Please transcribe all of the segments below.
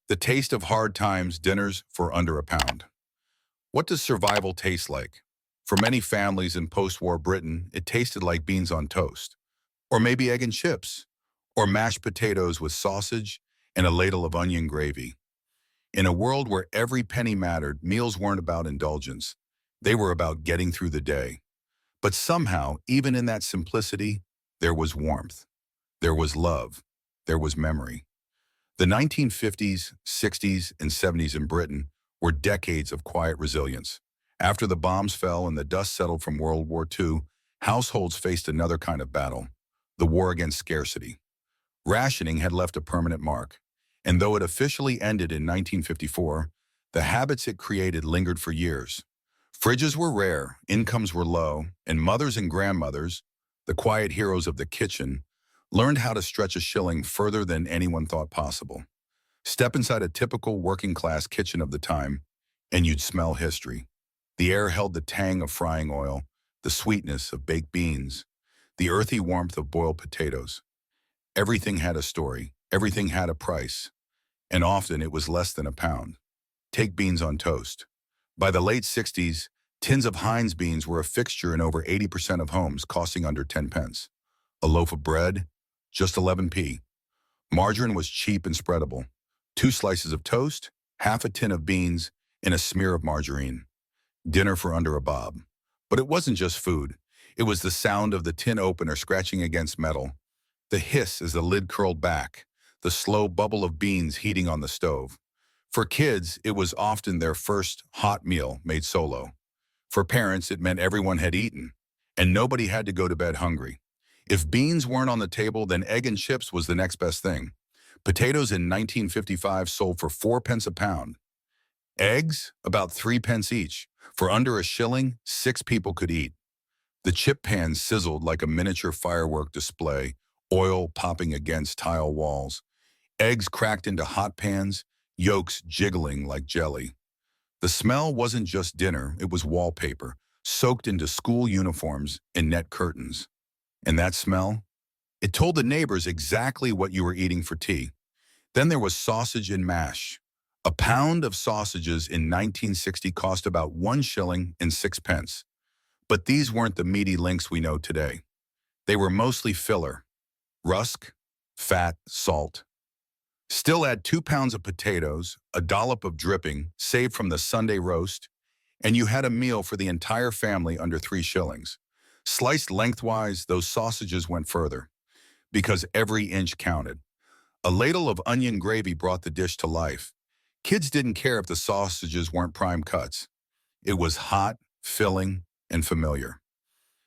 The taste of hard times, dinners for under a pound. What does survival taste like? For many families in post-war Britain, it tasted like beans on toast, or maybe egg and chips, or mashed potatoes with sausage and a ladle of onion gravy. In a world where every penny mattered, meals weren't about indulgence. They were about getting through the day. But somehow, even in that simplicity, there was warmth, there was love, there was memory. The 1950s, 60s, and 70s in Britain were decades of quiet resilience. After the bombs fell and the dust settled from World War II, households faced another kind of battle, the war against scarcity. Rationing had left a permanent mark, and though it officially ended in 1954, the habits it created lingered for years. Fridges were rare, incomes were low, and mothers and grandmothers, the quiet heroes of the kitchen, learned how to stretch a shilling further than anyone thought possible. Step inside a typical working-class kitchen of the time, and you'd smell history. The air held the tang of frying oil, the sweetness of baked beans, the earthy warmth of boiled potatoes. Everything had a story, everything had a price, and often it was less than a pound. Take beans on toast. By the late 60s, tins of Heinz beans were a fixture in over 80% of homes, costing under 10 pence. A loaf of bread, just 11p. Margarine was cheap and spreadable. 2 slices of toast, half a tin of beans, and a smear of margarine. Dinner for under a bob. But it wasn't just food. It was the sound of the tin opener scratching against metal, the hiss as the lid curled back, the slow bubble of beans heating on the stove. For kids, it was often their first hot meal made solo. For parents, it meant everyone had eaten, and nobody had to go to bed hungry. If beans weren't on the table, then egg and chips was the next best thing. Potatoes in 1955 sold for 4 pence a pound. Eggs, about 3 pence each. For under a shilling, 6 people could eat. The chip pans sizzled like a miniature firework display, oil popping against tile walls. Eggs cracked into hot pans, yolks jiggling like jelly. The smell wasn't just dinner, it was wallpaper, soaked into school uniforms and net curtains. And that smell? It told the neighbors exactly what you were eating for tea. Then there was sausage and mash. A pound of sausages in 1960 cost about 1 shilling and 6 pence. But these weren't the meaty links we know today. They were mostly filler. Rusk, fat, salt. Still add 2 pounds of potatoes, a dollop of dripping, saved from the Sunday roast, and you had a meal for the entire family under 3 shillings. Sliced lengthwise, those sausages went further, because every inch counted. A ladle of onion gravy brought the dish to life. Kids didn't care if the sausages weren't prime cuts. It was hot, filling, and familiar.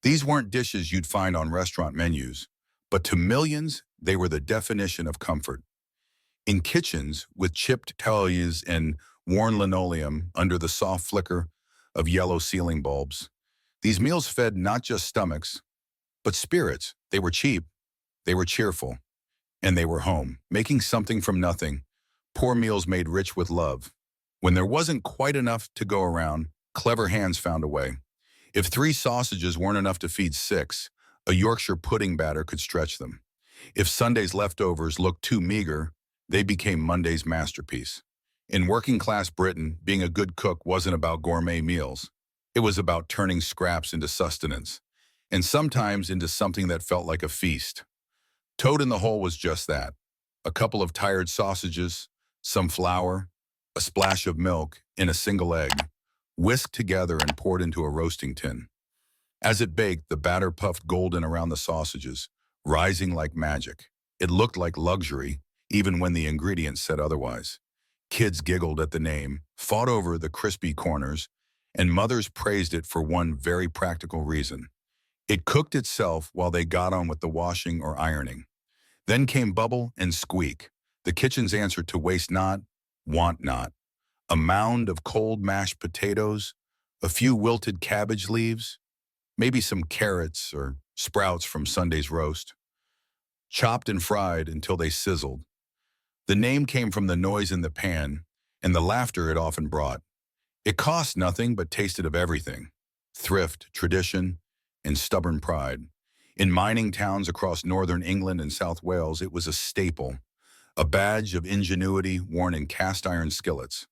These weren't dishes you'd find on restaurant menus, but to millions, they were the definition of comfort. In kitchens with chipped tiles and worn linoleum under the soft flicker of yellow ceiling bulbs, these meals fed not just stomachs, but spirits. They were cheap, they were cheerful, and they were home, making something from nothing. Poor meals made rich with love. When there wasn't quite enough to go around, clever hands found a way. If 3 sausages weren't enough to feed 6, a Yorkshire pudding batter could stretch them. If Sunday's leftovers looked too meager, they became Monday's masterpiece. In working-class Britain, being a good cook wasn't about gourmet meals. It was about turning scraps into sustenance, and sometimes into something that felt like a feast. Toad in the hole was just that. A couple of tired sausages, some flour, a splash of milk, and a single egg, whisked together and poured into a roasting tin. As it baked, the batter puffed golden around the sausages, rising like magic. It looked like luxury, even when the ingredients said otherwise. Kids giggled at the name, fought over the crispy corners, and mothers praised it for one very practical reason. It cooked itself while they got on with the washing or ironing. Then came bubble and squeak, the kitchen's answer to waste not, want not. A mound of cold mashed potatoes, a few wilted cabbage leaves, maybe some carrots or sprouts from Sunday's roast, chopped and fried until they sizzled. The name came from the noise in the pan and the laughter it often brought. It cost nothing but tasted of everything: thrift, tradition, and stubborn pride. In mining towns across northern England and South Wales, it was a staple, a badge of ingenuity worn in cast iron skillets.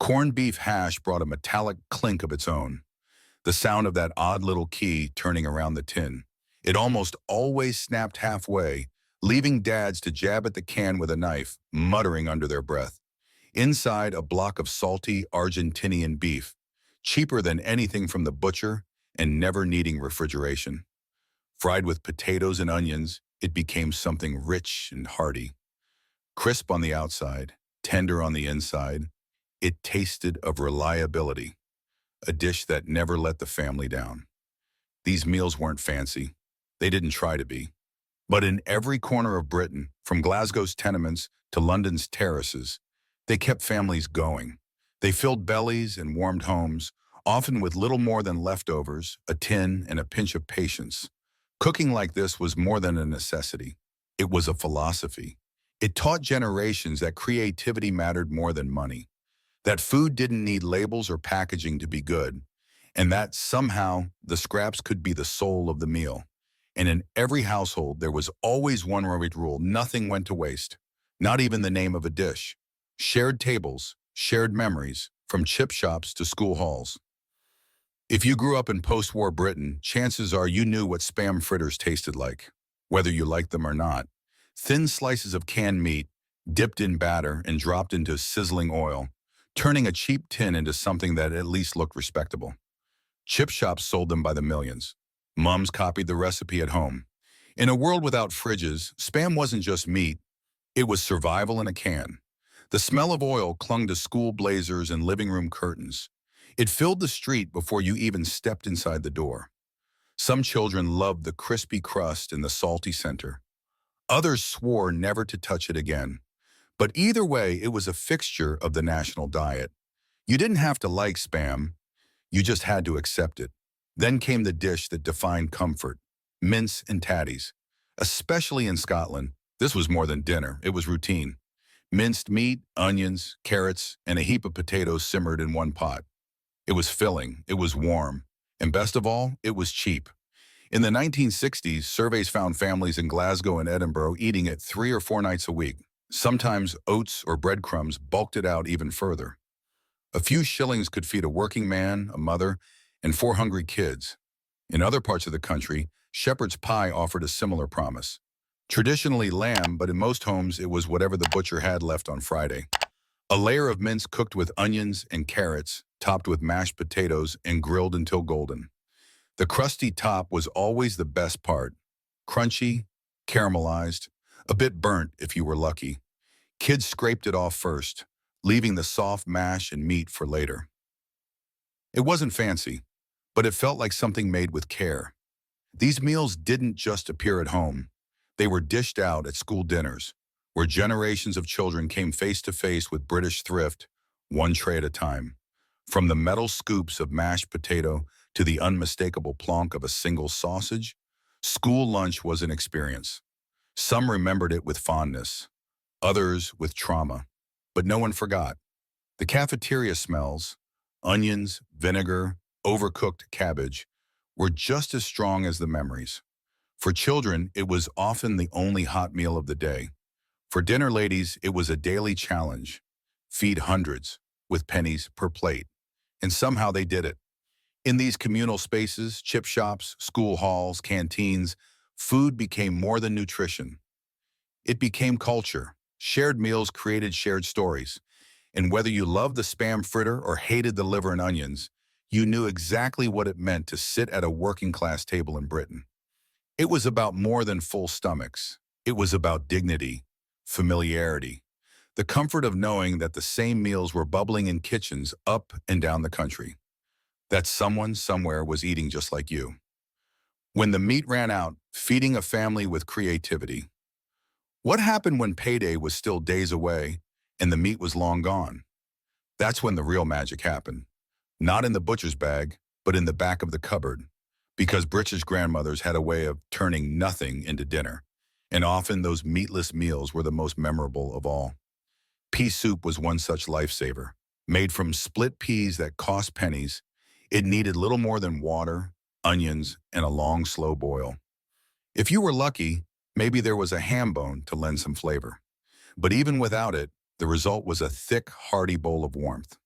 Corned beef hash brought a metallic clink of its own, the sound of that odd little key turning around the tin. It almost always snapped halfway, leaving dads to jab at the can with a knife, muttering under their breath. Inside, a block of salty Argentinian beef, cheaper than anything from the butcher and never needing refrigeration. Fried with potatoes and onions, it became something rich and hearty. Crisp on the outside, tender on the inside, it tasted of reliability, a dish that never let the family down. These meals weren't fancy. They didn't try to be. But in every corner of Britain, from Glasgow's tenements to London's terraces, they kept families going. They filled bellies and warmed homes, often with little more than leftovers, a tin, and a pinch of patience. Cooking like this was more than a necessity. It was a philosophy. It taught generations that creativity mattered more than money, that food didn't need labels or packaging to be good, and that somehow the scraps could be the soul of the meal. And in every household, there was always one rule: nothing went to waste, not even the name of a dish. Shared tables, shared memories, from chip shops to school halls. If you grew up in post-war Britain, chances are you knew what Spam fritters tasted like, whether you liked them or not. Thin slices of canned meat, dipped in batter and dropped into sizzling oil, turning a cheap tin into something that at least looked respectable. Chip shops sold them by the millions. Mums copied the recipe at home. In a world without fridges, Spam wasn't just meat, it was survival in a can. The smell of oil clung to school blazers and living room curtains. It filled the street before you even stepped inside the door. Some children loved the crispy crust and the salty center. Others swore never to touch it again. But either way, it was a fixture of the national diet. You didn't have to like Spam, you just had to accept it. Then came the dish that defined comfort: mince and tatties. Especially in Scotland, this was more than dinner, it was routine. Minced meat, onions, carrots, and a heap of potatoes simmered in one pot. It was filling, it was warm, and best of all, it was cheap. In the 1960s, surveys found families in Glasgow and Edinburgh eating it 3 or 4 nights a week. Sometimes oats or breadcrumbs bulked it out even further. A few shillings could feed a working man, a mother, and 4 hungry kids. In other parts of the country, shepherd's pie offered a similar promise. Traditionally lamb, but in most homes it was whatever the butcher had left on Friday. A layer of mince cooked with onions and carrots, topped with mashed potatoes and grilled until golden. The crusty top was always the best part. Crunchy, caramelized, a bit burnt if you were lucky. Kids scraped it off first, leaving the soft mash and meat for later. It wasn't fancy, but it felt like something made with care. These meals didn't just appear at home. They were dished out at school dinners, where generations of children came face to face with British thrift, one tray at a time. From the metal scoops of mashed potato to the unmistakable plonk of a single sausage, school lunch was an experience. Some remembered it with fondness, others with trauma, but no one forgot. The cafeteria smells, onions, vinegar, overcooked cabbage, were just as strong as the memories. For children, it was often the only hot meal of the day. For dinner ladies, it was a daily challenge: feed hundreds, with pennies per plate. And somehow they did it. In these communal spaces, chip shops, school halls, canteens, food became more than nutrition. It became culture. Shared meals created shared stories. And whether you loved the Spam fritter or hated the liver and onions, you knew exactly what it meant to sit at a working-class table in Britain. It was about more than full stomachs. It was about dignity, familiarity, the comfort of knowing that the same meals were bubbling in kitchens up and down the country, that someone somewhere was eating just like you. When the meat ran out, feeding a family with creativity. What happened when payday was still days away and the meat was long gone? That's when the real magic happened. Not in the butcher's bag, but in the back of the cupboard. Because British grandmothers had a way of turning nothing into dinner. And often those meatless meals were the most memorable of all. Pea soup was one such lifesaver. Made from split peas that cost pennies, it needed little more than water, onions, and a long, slow boil. If you were lucky, maybe there was a ham bone to lend some flavor. But even without it, the result was a thick, hearty bowl of warmth.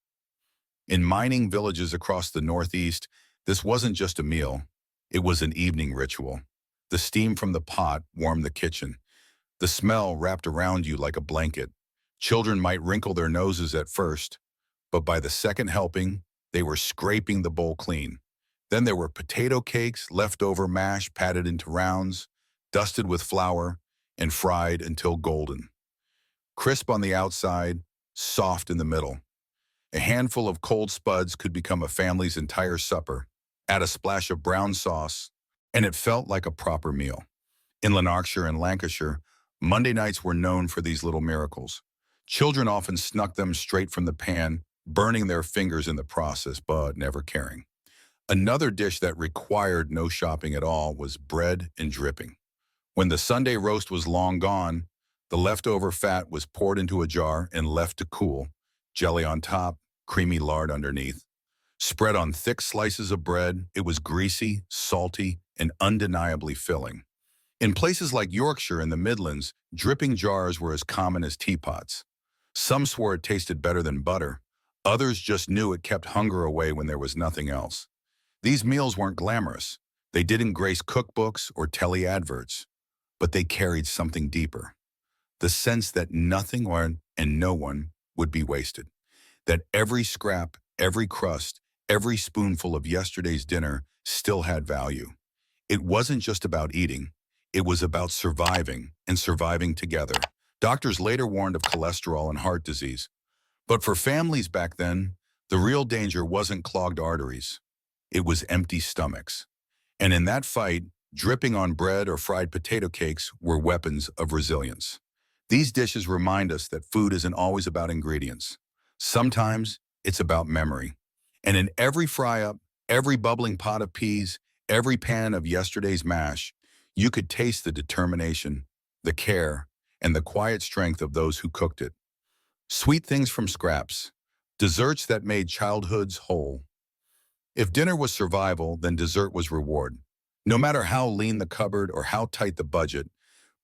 In mining villages across the Northeast, this wasn't just a meal, it was an evening ritual. The steam from the pot warmed the kitchen. The smell wrapped around you like a blanket. Children might wrinkle their noses at first, but by the second helping, they were scraping the bowl clean. Then there were potato cakes, leftover mash patted into rounds, dusted with flour, and fried until golden. Crisp on the outside, soft in the middle. A handful of cold spuds could become a family's entire supper. Add a splash of brown sauce, and it felt like a proper meal. In Lanarkshire and Lancashire, Monday nights were known for these little miracles. Children often snuck them straight from the pan, burning their fingers in the process, but never caring. Another dish that required no shopping at all was bread and dripping. When the Sunday roast was long gone, the leftover fat was poured into a jar and left to cool, jelly on top, creamy lard underneath. Spread on thick slices of bread, it was greasy, salty, and undeniably filling. In places like Yorkshire and the Midlands, dripping jars were as common as teapots. Some swore it tasted better than butter. Others just knew it kept hunger away when there was nothing else. These meals weren't glamorous. They didn't grace cookbooks or telly adverts, but they carried something deeper. The sense that nothing and no one would be wasted. That every scrap, every crust, every spoonful of yesterday's dinner still had value. It wasn't just about eating. It was about surviving and surviving together. Doctors later warned of cholesterol and heart disease. But for families back then, the real danger wasn't clogged arteries. It was empty stomachs. And in that fight, dripping on bread or fried potato cakes were weapons of resilience. These dishes remind us that food isn't always about ingredients. Sometimes it's about memory. And in every fry-up, every bubbling pot of peas, every pan of yesterday's mash, you could taste the determination, the care, and the quiet strength of those who cooked it. Sweet things from scraps, desserts that made childhoods whole. If dinner was survival, then dessert was reward. No matter how lean the cupboard or how tight the budget,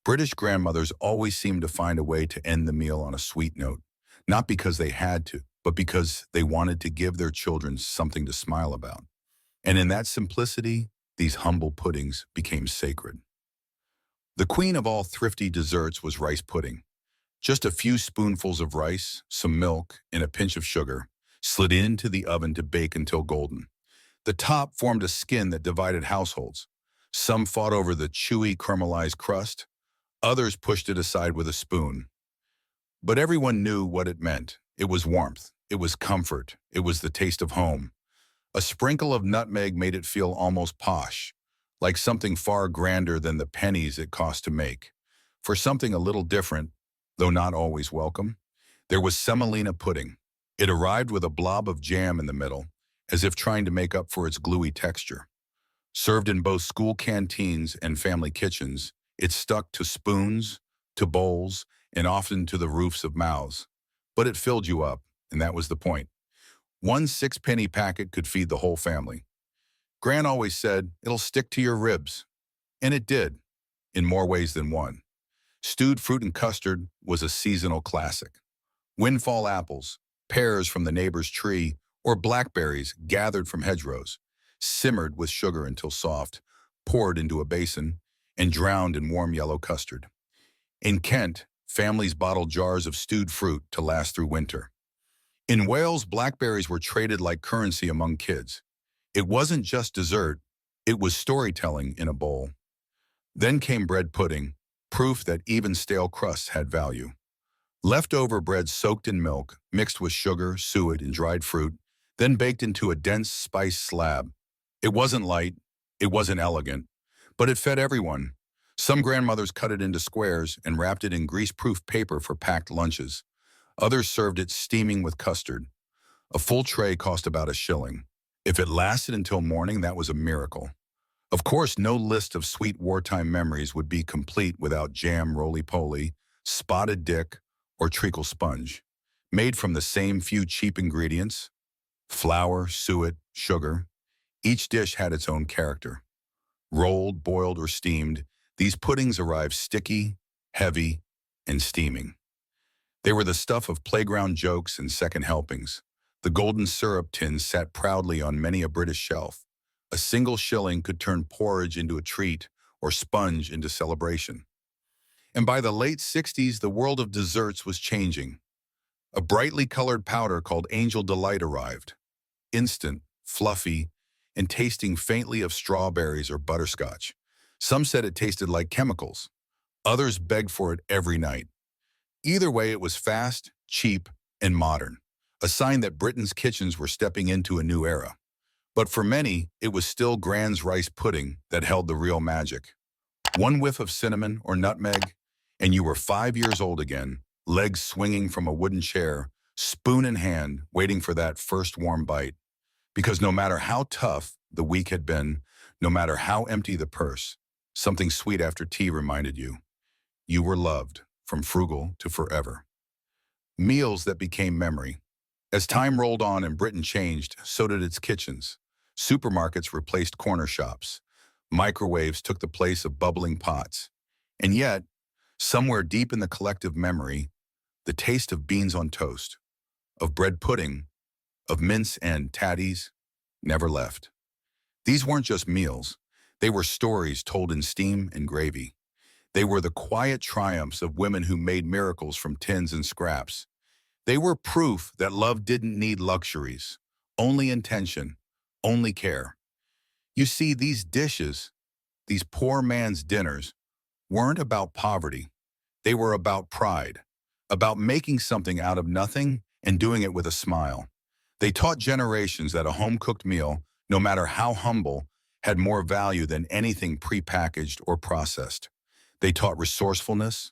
British grandmothers always seemed to find a way to end the meal on a sweet note, not because they had to, but because they wanted to give their children something to smile about. And in that simplicity, these humble puddings became sacred. The queen of all thrifty desserts was rice pudding. Just a few spoonfuls of rice, some milk, and a pinch of sugar, slid into the oven to bake until golden. The top formed a skin that divided households. Some fought over the chewy, caramelized crust. Others pushed it aside with a spoon. But everyone knew what it meant. It was warmth. It was comfort. It was the taste of home. A sprinkle of nutmeg made it feel almost posh, like something far grander than the pennies it cost to make. For something a little different, though not always welcome, there was semolina pudding. It arrived with a blob of jam in the middle, as if trying to make up for its gluey texture. Served in both school canteens and family kitchens, it stuck to spoons, to bowls, and often to the roofs of mouths. But it filled you up, and that was the point. One six-penny packet could feed the whole family. Gran always said, "It'll stick to your ribs." And it did, in more ways than one. Stewed fruit and custard was a seasonal classic. Windfall apples, pears from the neighbor's tree, or blackberries gathered from hedgerows, simmered with sugar until soft, poured into a basin, and drowned in warm yellow custard. In Kent, families bottled jars of stewed fruit to last through winter. In Wales, blackberries were traded like currency among kids. It wasn't just dessert, it was storytelling in a bowl. Then came bread pudding, proof that even stale crusts had value. Leftover bread soaked in milk, mixed with sugar, suet, and dried fruit, then baked into a dense spice slab. It wasn't light, it wasn't elegant, but it fed everyone. Some grandmothers cut it into squares and wrapped it in grease-proof paper for packed lunches. Others served it steaming with custard. A full tray cost about a shilling. If it lasted until morning, that was a miracle. Of course, no list of sweet wartime memories would be complete without jam roly-poly, spotted dick, or treacle sponge. Made from the same few cheap ingredients, flour, suet, sugar, each dish had its own character. Rolled, boiled, or steamed, these puddings arrived sticky, heavy, and steaming. They were the stuff of playground jokes and second helpings. The golden syrup tins sat proudly on many a British shelf. A single shilling could turn porridge into a treat or sponge into celebration. And by the late 60s, the world of desserts was changing. A brightly colored powder called Angel Delight arrived. Instant, fluffy, and tasting faintly of strawberries or butterscotch. Some said it tasted like chemicals. Others begged for it every night. Either way, it was fast, cheap, and modern, a sign that Britain's kitchens were stepping into a new era. But for many, it was still Gran's rice pudding that held the real magic. One whiff of cinnamon or nutmeg, and you were 5 years old again, legs swinging from a wooden chair, spoon in hand, waiting for that first warm bite. Because no matter how tough the week had been, no matter how empty the purse, something sweet after tea reminded you. You were loved, from frugal to forever. Meals that became memory. As time rolled on and Britain changed, so did its kitchens. Supermarkets replaced corner shops. Microwaves took the place of bubbling pots. And yet, somewhere deep in the collective memory, the taste of beans on toast, of bread pudding, of mince and tatties, never left. These weren't just meals. They were stories told in steam and gravy. They were the quiet triumphs of women who made miracles from tins and scraps. They were proof that love didn't need luxuries, only intention, only care. You see, these dishes, these poor man's dinners, weren't about poverty. They were about pride, about making something out of nothing and doing it with a smile. They taught generations that a home-cooked meal, no matter how humble, had more value than anything prepackaged or processed. They taught resourcefulness,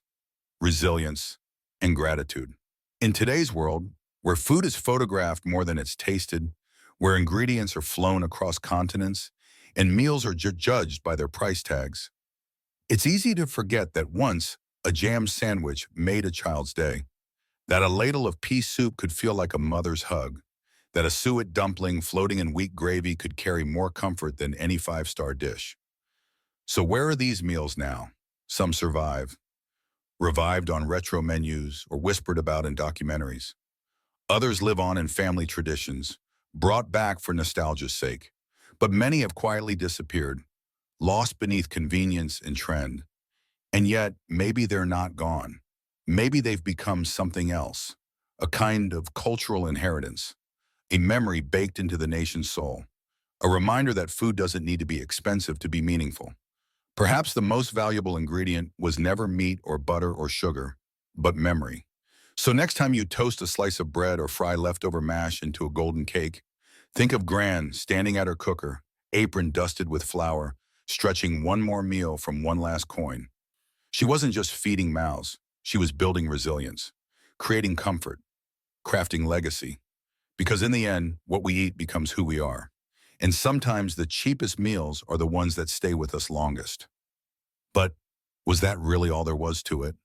resilience, and gratitude. In today's world, where food is photographed more than it's tasted, where ingredients are flown across continents, and meals are judged by their price tags, it's easy to forget that once a jam sandwich made a child's day, that a ladle of pea soup could feel like a mother's hug, that a suet dumpling floating in weak gravy could carry more comfort than any five-star dish. So where are these meals now? Some survive, revived on retro menus or whispered about in documentaries. Others live on in family traditions, brought back for nostalgia's sake. But many have quietly disappeared, lost beneath convenience and trend. And yet, maybe they're not gone. Maybe they've become something else, a kind of cultural inheritance, a memory baked into the nation's soul, a reminder that food doesn't need to be expensive to be meaningful. Perhaps the most valuable ingredient was never meat or butter or sugar, but memory. So next time you toast a slice of bread or fry leftover mash into a golden cake, think of Gran standing at her cooker, apron dusted with flour, stretching one more meal from one last coin. She wasn't just feeding mouths, she was building resilience, creating comfort, crafting legacy. Because in the end, what we eat becomes who we are. And sometimes the cheapest meals are the ones that stay with us longest. But was that really all there was to it?